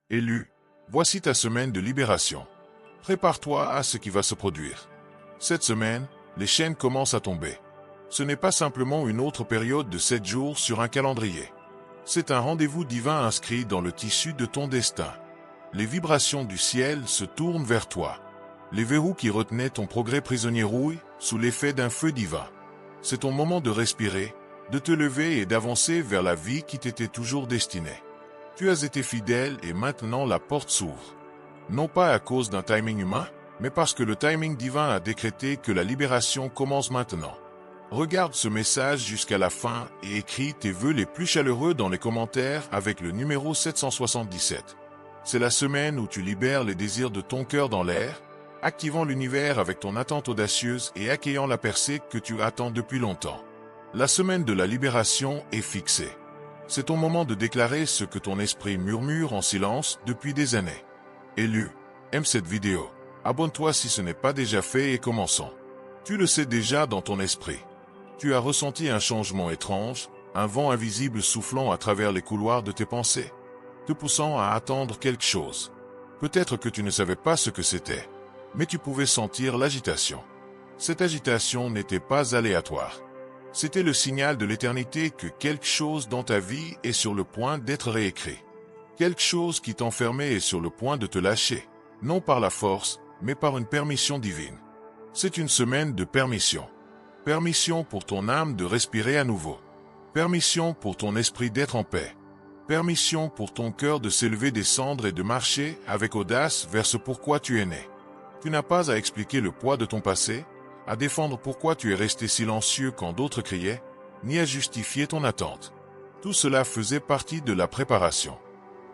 Élu, voici ta semaine de libération. Prépare-toi à ce qui va se produire. Cette semaine, les chaînes commencent à tomber. Ce n'est pas simplement une autre période de 7 jours sur un calendrier. C'est un rendez-vous divin inscrit dans le tissu de ton destin. Les vibrations du ciel se tournent vers toi. Les verrous qui retenaient ton progrès prisonnier rouillent sous l'effet d'un feu divin. C'est ton moment de respirer, de te lever et d'avancer vers la vie qui t'était toujours destinée. Tu as été fidèle et maintenant la porte s'ouvre. Non pas à cause d'un timing humain, mais parce que le timing divin a décrété que la libération commence maintenant. Regarde ce message jusqu'à la fin et écris tes vœux les plus chaleureux dans les commentaires avec le numéro 777. C'est la semaine où tu libères les désirs de ton cœur dans l'air, activant l'univers avec ton attente audacieuse et accueillant la percée que tu attends depuis longtemps. La semaine de la libération est fixée. C'est ton moment de déclarer ce que ton esprit murmure en silence depuis des années. Élu, aime cette vidéo. Abonne-toi si ce n'est pas déjà fait et commençons. Tu le sais déjà dans ton esprit. Tu as ressenti un changement étrange, un vent invisible soufflant à travers les couloirs de tes pensées, te poussant à attendre quelque chose. Peut-être que tu ne savais pas ce que c'était, mais tu pouvais sentir l'agitation. Cette agitation n'était pas aléatoire. C'était le signal de l'éternité que quelque chose dans ta vie est sur le point d'être réécrit. Quelque chose qui t'enfermait est sur le point de te lâcher, non par la force, mais par une permission divine. C'est une semaine de permission. Permission pour ton âme de respirer à nouveau. Permission pour ton esprit d'être en paix. Permission pour ton cœur de s'élever des cendres et de marcher avec audace vers ce pourquoi tu es né. Tu n'as pas à expliquer le poids de ton passé, à défendre pourquoi tu es resté silencieux quand d'autres criaient, ni à justifier ton attente. Tout cela faisait partie de la préparation.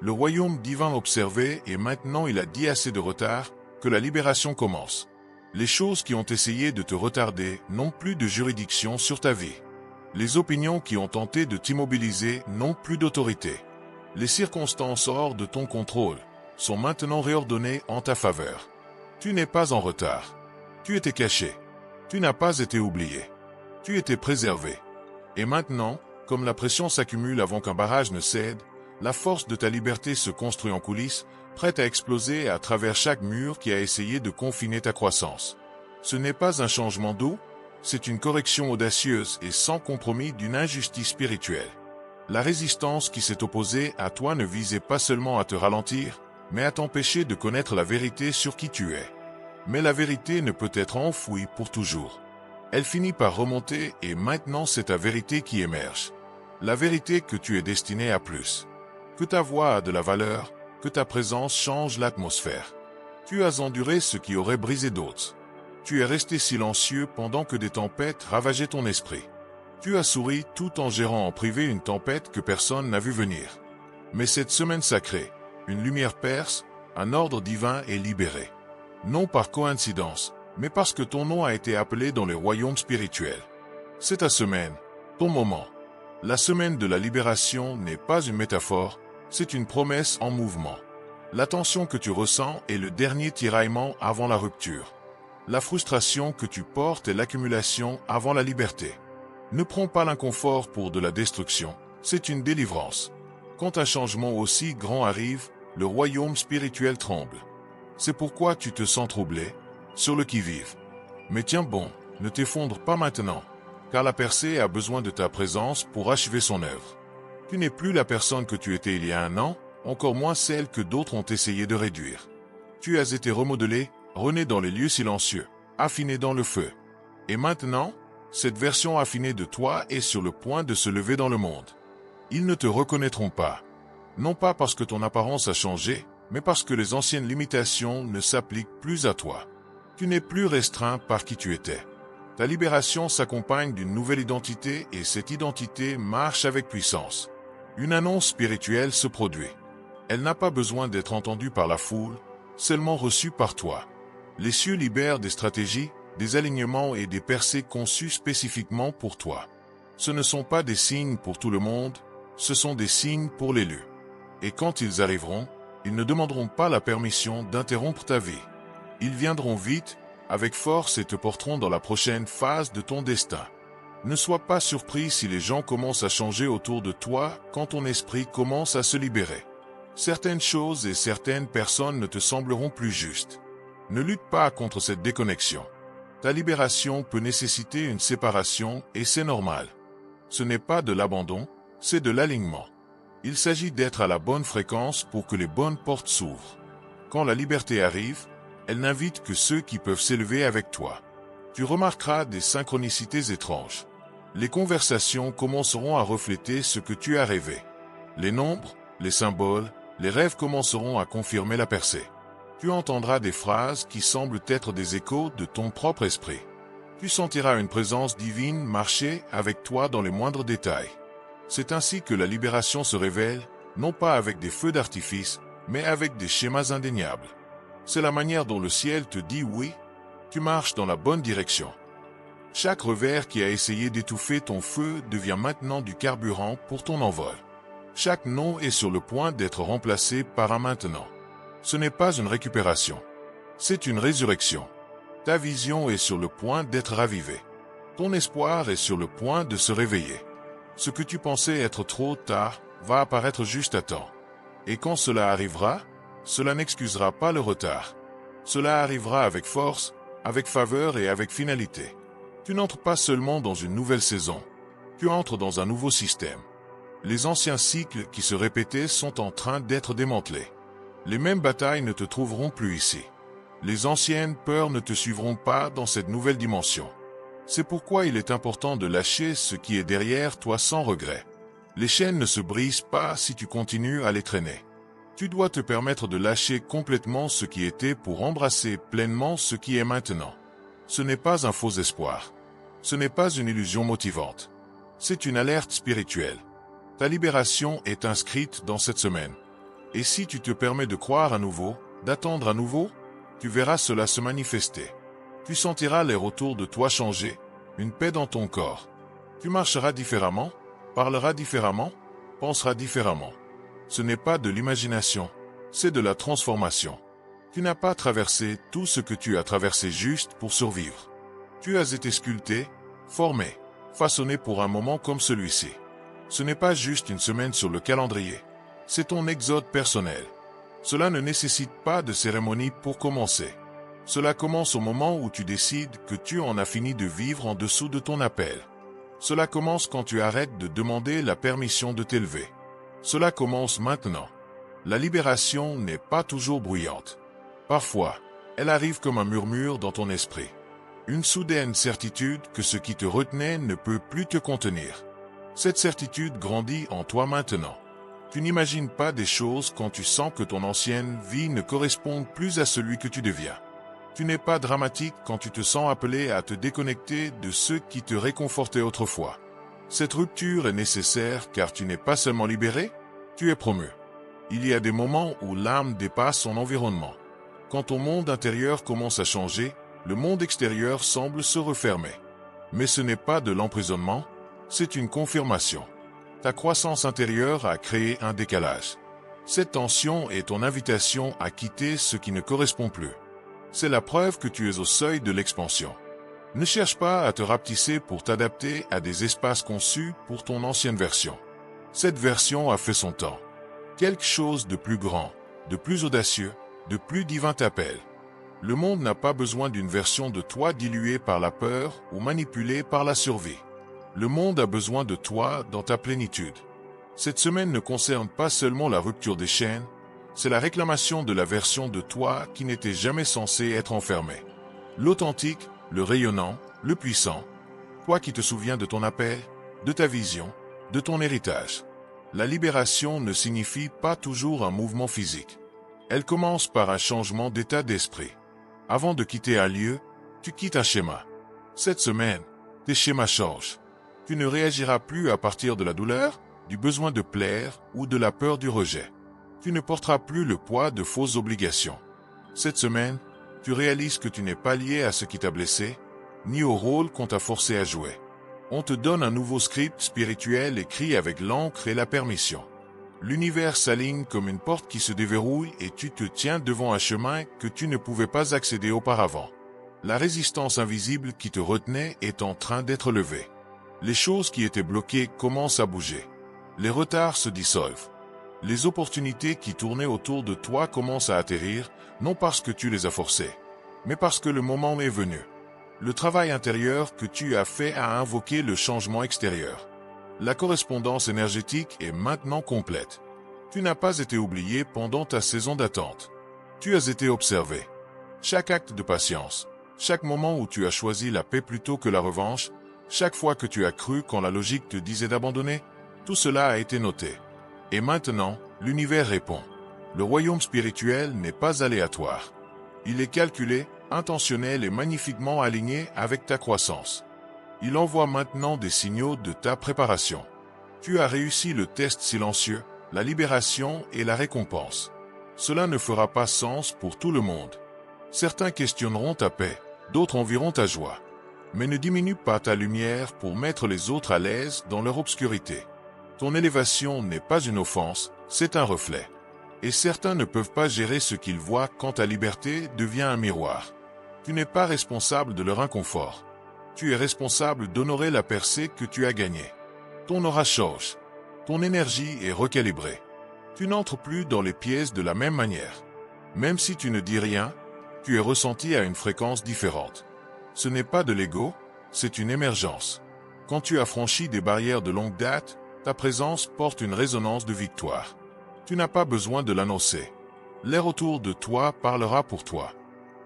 Le royaume divin observait et maintenant il a dit assez de retard que la libération commence. Les choses qui ont essayé de te retarder n'ont plus de juridiction sur ta vie. Les opinions qui ont tenté de t'immobiliser n'ont plus d'autorité. Les circonstances hors de ton contrôle sont maintenant réordonnées en ta faveur. Tu n'es pas en retard. Tu étais caché. Tu n'as pas été oublié. Tu étais préservé. Et maintenant, comme la pression s'accumule avant qu'un barrage ne cède, la force de ta liberté se construit en coulisses, prête à exploser à travers chaque mur qui a essayé de confiner ta croissance. Ce n'est pas un changement doux, c'est une correction audacieuse et sans compromis d'une injustice spirituelle. La résistance qui s'est opposée à toi ne visait pas seulement à te ralentir, mais à t'empêcher de connaître la vérité sur qui tu es. Mais la vérité ne peut être enfouie pour toujours. Elle finit par remonter et maintenant c'est ta vérité qui émerge. La vérité que tu es destiné à plus. Que ta voix a de la valeur, que ta présence change l'atmosphère. Tu as enduré ce qui aurait brisé d'autres. Tu es resté silencieux pendant que des tempêtes ravageaient ton esprit. Tu as souri tout en gérant en privé une tempête que personne n'a vu venir. Mais cette semaine sacrée, une lumière perce, un ordre divin est libéré. Non par coïncidence, mais parce que ton nom a été appelé dans les royaumes spirituels. C'est ta semaine, ton moment. La semaine de la libération n'est pas une métaphore, c'est une promesse en mouvement. La tension que tu ressens est le dernier tiraillement avant la rupture. La frustration que tu portes est l'accumulation avant la liberté. Ne prends pas l'inconfort pour de la destruction, c'est une délivrance. Quand un changement aussi grand arrive, le royaume spirituel tremble. C'est pourquoi tu te sens troublé, sur le qui-vive. Mais tiens bon, ne t'effondre pas maintenant, car la percée a besoin de ta présence pour achever son œuvre. Tu n'es plus la personne que tu étais il y a un an, encore moins celle que d'autres ont essayé de réduire. Tu as été remodelé, rené dans les lieux silencieux, affiné dans le feu. Et maintenant, cette version affinée de toi est sur le point de se lever dans le monde. Ils ne te reconnaîtront pas. Non pas parce que ton apparence a changé, mais parce que les anciennes limitations ne s'appliquent plus à toi. Tu n'es plus restreint par qui tu étais. Ta libération s'accompagne d'une nouvelle identité et cette identité marche avec puissance. Une annonce spirituelle se produit. Elle n'a pas besoin d'être entendue par la foule, seulement reçue par toi. Les cieux libèrent des stratégies, des alignements et des percées conçues spécifiquement pour toi. Ce ne sont pas des signes pour tout le monde, ce sont des signes pour l'élu. Et quand ils arriveront, ils ne demanderont pas la permission d'interrompre ta vie. Ils viendront vite, avec force et te porteront dans la prochaine phase de ton destin. Ne sois pas surpris si les gens commencent à changer autour de toi quand ton esprit commence à se libérer. Certaines choses et certaines personnes ne te sembleront plus justes. Ne lutte pas contre cette déconnexion. Ta libération peut nécessiter une séparation et c'est normal. Ce n'est pas de l'abandon, c'est de l'alignement. Il s'agit d'être à la bonne fréquence pour que les bonnes portes s'ouvrent. Quand la liberté arrive, elle n'invite que ceux qui peuvent s'élever avec toi. Tu remarqueras des synchronicités étranges. Les conversations commenceront à refléter ce que tu as rêvé. Les nombres, les symboles, les rêves commenceront à confirmer la percée. Tu entendras des phrases qui semblent être des échos de ton propre esprit. Tu sentiras une présence divine marcher avec toi dans les moindres détails. C'est ainsi que la libération se révèle, non pas avec des feux d'artifice, mais avec des schémas indéniables. C'est la manière dont le ciel te dit oui, tu marches dans la bonne direction. Chaque revers qui a essayé d'étouffer ton feu devient maintenant du carburant pour ton envol. Chaque non est sur le point d'être remplacé par un maintenant. Ce n'est pas une récupération, c'est une résurrection. Ta vision est sur le point d'être ravivée. Ton espoir est sur le point de se réveiller. Ce que tu pensais être trop tard va apparaître juste à temps. Et quand cela arrivera, cela n'excusera pas le retard. Cela arrivera avec force, avec faveur et avec finalité. Tu n'entres pas seulement dans une nouvelle saison, tu entres dans un nouveau système. Les anciens cycles qui se répétaient sont en train d'être démantelés. Les mêmes batailles ne te trouveront plus ici. Les anciennes peurs ne te suivront pas dans cette nouvelle dimension. C'est pourquoi il est important de lâcher ce qui est derrière toi sans regret. Les chaînes ne se brisent pas si tu continues à les traîner. Tu dois te permettre de lâcher complètement ce qui était pour embrasser pleinement ce qui est maintenant. Ce n'est pas un faux espoir. Ce n'est pas une illusion motivante. C'est une alerte spirituelle. Ta libération est inscrite dans cette semaine. Et si tu te permets de croire à nouveau, d'attendre à nouveau, tu verras cela se manifester. Tu sentiras l'air autour de toi changer, une paix dans ton corps. Tu marcheras différemment, parleras différemment, penseras différemment. Ce n'est pas de l'imagination, c'est de la transformation. Tu n'as pas traversé tout ce que tu as traversé juste pour survivre. Tu as été sculpté, formé, façonné pour un moment comme celui-ci. Ce n'est pas juste une semaine sur le calendrier. C'est ton exode personnel. Cela ne nécessite pas de cérémonie pour commencer. Cela commence au moment où tu décides que tu en as fini de vivre en dessous de ton appel. Cela commence quand tu arrêtes de demander la permission de t'élever. Cela commence maintenant. La libération n'est pas toujours bruyante. Parfois, elle arrive comme un murmure dans ton esprit. Une soudaine certitude que ce qui te retenait ne peut plus te contenir. Cette certitude grandit en toi maintenant. Tu n'imagines pas des choses quand tu sens que ton ancienne vie ne correspond plus à celui que tu deviens. Tu n'es pas dramatique quand tu te sens appelé à te déconnecter de ceux qui te réconfortaient autrefois. Cette rupture est nécessaire car tu n'es pas seulement libéré, tu es promu. Il y a des moments où l'âme dépasse son environnement. Quand ton monde intérieur commence à changer, le monde extérieur semble se refermer. Mais ce n'est pas de l'emprisonnement, c'est une confirmation. Ta croissance intérieure a créé un décalage. Cette tension est ton invitation à quitter ce qui ne correspond plus. C'est la preuve que tu es au seuil de l'expansion. Ne cherche pas à te rapetisser pour t'adapter à des espaces conçus pour ton ancienne version. Cette version a fait son temps. Quelque chose de plus grand, de plus audacieux, de plus divin t'appelle. Le monde n'a pas besoin d'une version de toi diluée par la peur ou manipulée par la survie. Le monde a besoin de toi dans ta plénitude. Cette semaine ne concerne pas seulement la rupture des chaînes, c'est la réclamation de la version de toi qui n'était jamais censée être enfermée. L'authentique, le rayonnant, le puissant. Toi qui te souviens de ton appel, de ta vision, de ton héritage. La libération ne signifie pas toujours un mouvement physique. Elle commence par un changement d'état d'esprit. Avant de quitter un lieu, tu quittes un schéma. Cette semaine, tes schémas changent. Tu ne réagiras plus à partir de la douleur, du besoin de plaire ou de la peur du rejet. Tu ne porteras plus le poids de fausses obligations. Cette semaine, tu réalises que tu n'es pas lié à ce qui t'a blessé, ni au rôle qu'on t'a forcé à jouer. On te donne un nouveau script spirituel écrit avec l'encre et la permission. L'univers s'aligne comme une porte qui se déverrouille et tu te tiens devant un chemin que tu ne pouvais pas accéder auparavant. La résistance invisible qui te retenait est en train d'être levée. Les choses qui étaient bloquées commencent à bouger. Les retards se dissolvent. Les opportunités qui tournaient autour de toi commencent à atterrir, non parce que tu les as forcées, mais parce que le moment est venu. Le travail intérieur que tu as fait a invoqué le changement extérieur. La correspondance énergétique est maintenant complète. Tu n'as pas été oublié pendant ta saison d'attente. Tu as été observé. Chaque acte de patience, chaque moment où tu as choisi la paix plutôt que la revanche, chaque fois que tu as cru quand la logique te disait d'abandonner, tout cela a été noté. Et maintenant, l'univers répond. Le royaume spirituel n'est pas aléatoire. Il est calculé, intentionnel et magnifiquement aligné avec ta croissance. Il envoie maintenant des signaux de ta préparation. Tu as réussi le test silencieux, la libération et la récompense. Cela ne fera pas sens pour tout le monde. Certains questionneront ta paix, d'autres envieront ta joie. Mais ne diminue pas ta lumière pour mettre les autres à l'aise dans leur obscurité. Ton élévation n'est pas une offense, c'est un reflet. Et certains ne peuvent pas gérer ce qu'ils voient quand ta liberté devient un miroir. Tu n'es pas responsable de leur inconfort. Tu es responsable d'honorer la percée que tu as gagnée. Ton aura change. Ton énergie est recalibrée. Tu n'entres plus dans les pièces de la même manière. Même si tu ne dis rien, tu es ressenti à une fréquence différente. Ce n'est pas de l'ego, c'est une émergence. Quand tu as franchi des barrières de longue date, ta présence porte une résonance de victoire. Tu n'as pas besoin de l'annoncer. L'air autour de toi parlera pour toi.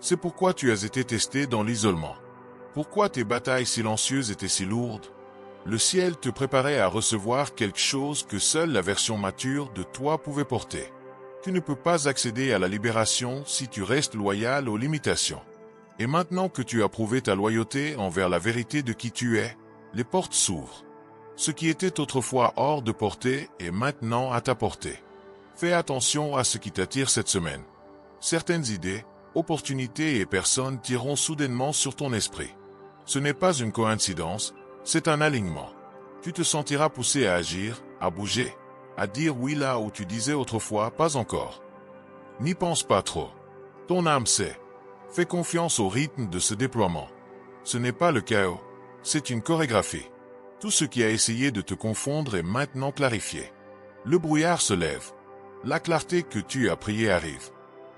C'est pourquoi tu as été testé dans l'isolement. Pourquoi tes batailles silencieuses étaient si lourdes? Le ciel te préparait à recevoir quelque chose que seule la version mature de toi pouvait porter. Tu ne peux pas accéder à la libération si tu restes loyal aux limitations. Et maintenant que tu as prouvé ta loyauté envers la vérité de qui tu es, les portes s'ouvrent. Ce qui était autrefois hors de portée est maintenant à ta portée. Fais attention à ce qui t'attire cette semaine. Certaines idées, opportunités et personnes tireront soudainement sur ton esprit. Ce n'est pas une coïncidence, c'est un alignement. Tu te sentiras poussé à agir, à bouger, à dire oui là où tu disais autrefois pas encore. N'y pense pas trop. Ton âme sait. Fais confiance au rythme de ce déploiement. Ce n'est pas le chaos, c'est une chorégraphie. Tout ce qui a essayé de te confondre est maintenant clarifié. Le brouillard se lève. La clarté que tu as priée arrive.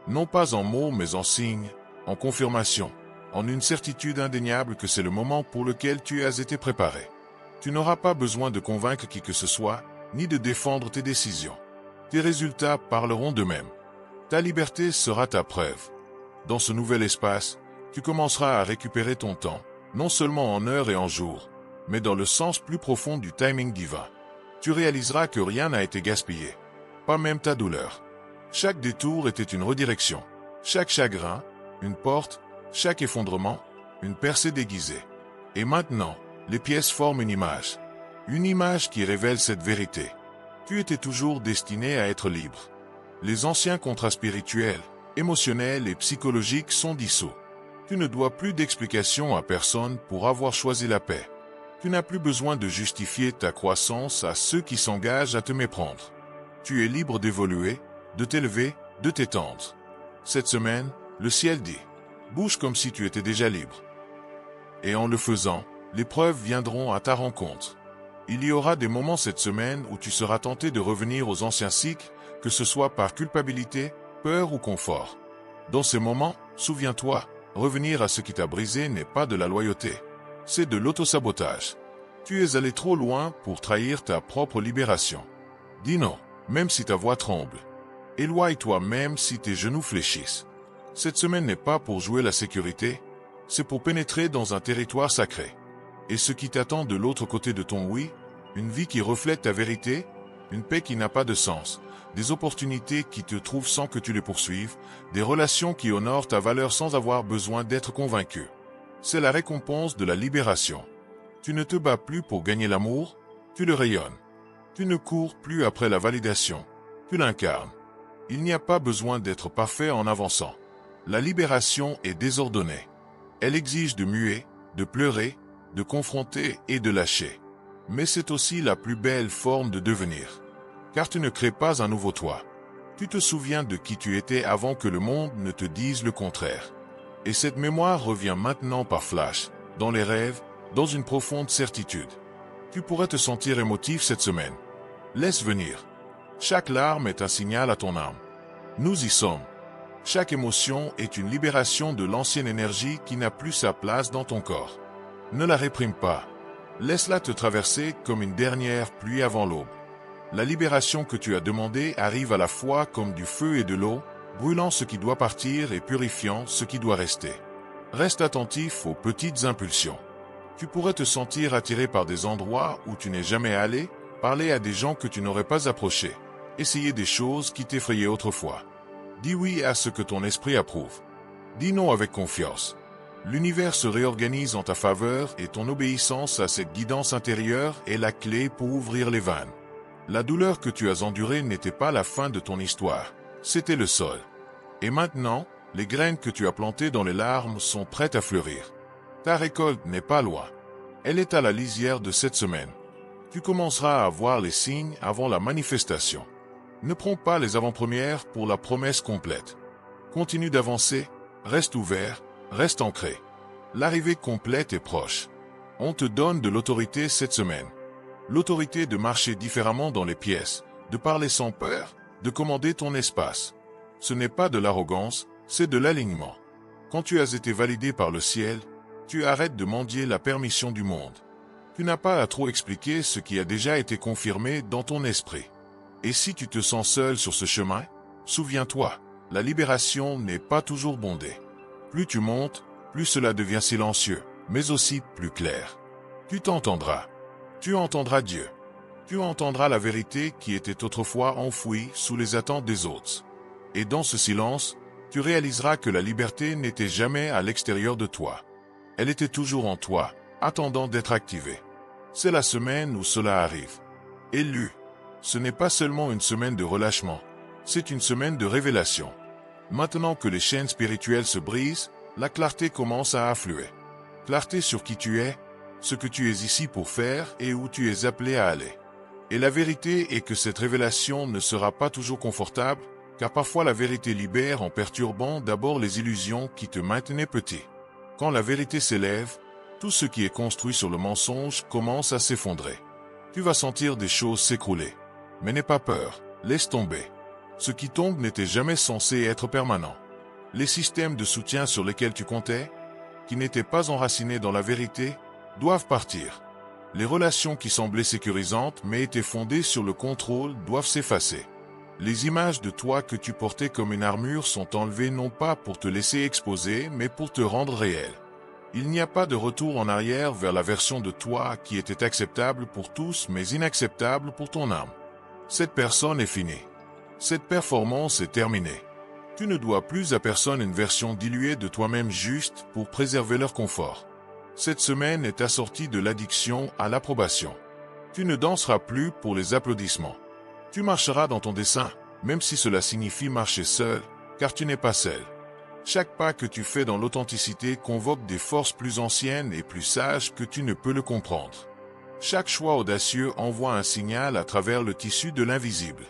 Non pas en mots mais en signes, en confirmation, en une certitude indéniable que c'est le moment pour lequel tu as été préparé. Tu n'auras pas besoin de convaincre qui que ce soit, ni de défendre tes décisions. Tes résultats parleront d'eux-mêmes. Ta liberté sera ta preuve. Dans ce nouvel espace, tu commenceras à récupérer ton temps, non seulement en heures et en jours, mais dans le sens plus profond du timing divin. Tu réaliseras que rien n'a été gaspillé, pas même ta douleur. Chaque détour était une redirection, chaque chagrin, une porte, chaque effondrement, une percée déguisée. Et maintenant, les pièces forment une image qui révèle cette vérité. Tu étais toujours destiné à être libre. Les anciens contrats spirituels, émotionnels et psychologiques sont dissous. Tu ne dois plus d'explications à personne pour avoir choisi la paix. Tu n'as plus besoin de justifier ta croissance à ceux qui s'engagent à te méprendre. Tu es libre d'évoluer, de t'élever, de t'étendre. Cette semaine, le ciel dit, bouge comme si tu étais déjà libre. Et en le faisant, les preuves viendront à ta rencontre. Il y aura des moments cette semaine où tu seras tenté de revenir aux anciens cycles, que ce soit par culpabilité, peur ou confort. Dans ces moments, souviens-toi, revenir à ce qui t'a brisé n'est pas de la loyauté. C'est de l'autosabotage. Tu es allé trop loin pour trahir ta propre libération. Dis non, même si ta voix tremble. Éloigne-toi même si tes genoux fléchissent. Cette semaine n'est pas pour jouer la sécurité, c'est pour pénétrer dans un territoire sacré. Et ce qui t'attend de l'autre côté de ton oui, une vie qui reflète ta vérité, une paix qui n'a pas de sens, des opportunités qui te trouvent sans que tu les poursuives, des relations qui honorent ta valeur sans avoir besoin d'être convaincu. C'est la récompense de la libération. Tu ne te bats plus pour gagner l'amour, tu le rayonnes. Tu ne cours plus après la validation, tu l'incarnes. Il n'y a pas besoin d'être parfait en avançant. La libération est désordonnée. Elle exige de muer, de pleurer, de confronter et de lâcher. Mais c'est aussi la plus belle forme de devenir. Car tu ne crées pas un nouveau toi. Tu te souviens de qui tu étais avant que le monde ne te dise le contraire. Et cette mémoire revient maintenant par flash, dans les rêves, dans une profonde certitude. Tu pourrais te sentir émotif cette semaine. Laisse venir. Chaque larme est un signal à ton âme. Nous y sommes. Chaque émotion est une libération de l'ancienne énergie qui n'a plus sa place dans ton corps. Ne la réprime pas. Laisse-la te traverser comme une dernière pluie avant l'aube. La libération que tu as demandée arrive à la fois comme du feu et de l'eau, brûlant ce qui doit partir et purifiant ce qui doit rester. Reste attentif aux petites impulsions. Tu pourrais te sentir attiré par des endroits où tu n'es jamais allé, parler à des gens que tu n'aurais pas approchés, essayer des choses qui t'effrayaient autrefois. Dis oui à ce que ton esprit approuve. Dis non avec confiance. L'univers se réorganise en ta faveur et ton obéissance à cette guidance intérieure est la clé pour ouvrir les vannes. La douleur que tu as endurée n'était pas la fin de ton histoire, c'était le sol. Et maintenant, les graines que tu as plantées dans les larmes sont prêtes à fleurir. Ta récolte n'est pas loin. Elle est à la lisière de cette semaine. Tu commenceras à voir les signes avant la manifestation. Ne prends pas les avant-premières pour la promesse complète. Continue d'avancer, reste ouvert, reste ancré. L'arrivée complète est proche. On te donne de l'autorité cette semaine. L'autorité de marcher différemment dans les pièces, de parler sans peur, de commander ton espace. Ce n'est pas de l'arrogance, c'est de l'alignement. Quand tu as été validé par le ciel, tu arrêtes de mendier la permission du monde. Tu n'as pas à trop expliquer ce qui a déjà été confirmé dans ton esprit. Et si tu te sens seul sur ce chemin, souviens-toi, la libération n'est pas toujours bondée. Plus tu montes, plus cela devient silencieux, mais aussi plus clair. Tu t'entendras. Tu entendras Dieu. Tu entendras la vérité qui était autrefois enfouie sous les attentes des autres. Et dans ce silence, tu réaliseras que la liberté n'était jamais à l'extérieur de toi. Elle était toujours en toi, attendant d'être activée. C'est la semaine où cela arrive. Élu. Ce n'est pas seulement une semaine de relâchement, c'est une semaine de révélation. Maintenant que les chaînes spirituelles se brisent, la clarté commence à affluer. Clarté sur qui tu es, ce que tu es ici pour faire et où tu es appelé à aller. Et la vérité est que cette révélation ne sera pas toujours confortable, car parfois la vérité libère en perturbant d'abord les illusions qui te maintenaient petit. Quand la vérité s'élève, tout ce qui est construit sur le mensonge commence à s'effondrer. Tu vas sentir des choses s'écrouler. Mais n'aie pas peur, laisse tomber. Ce qui tombe n'était jamais censé être permanent. Les systèmes de soutien sur lesquels tu comptais, qui n'étaient pas enracinés dans la vérité, doivent partir. Les relations qui semblaient sécurisantes mais étaient fondées sur le contrôle doivent s'effacer. Les images de toi que tu portais comme une armure sont enlevées non pas pour te laisser exposer mais pour te rendre réel. Il n'y a pas de retour en arrière vers la version de toi qui était acceptable pour tous mais inacceptable pour ton âme. Cette personne est finie. Cette performance est terminée. Tu ne dois plus à personne une version diluée de toi-même juste pour préserver leur confort. Cette semaine est assortie de l'addiction à l'approbation. Tu ne danseras plus pour les applaudissements. Tu marcheras dans ton dessein, même si cela signifie marcher seul, car tu n'es pas seul. Chaque pas que tu fais dans l'authenticité convoque des forces plus anciennes et plus sages que tu ne peux le comprendre. Chaque choix audacieux envoie un signal à travers le tissu de l'invisible.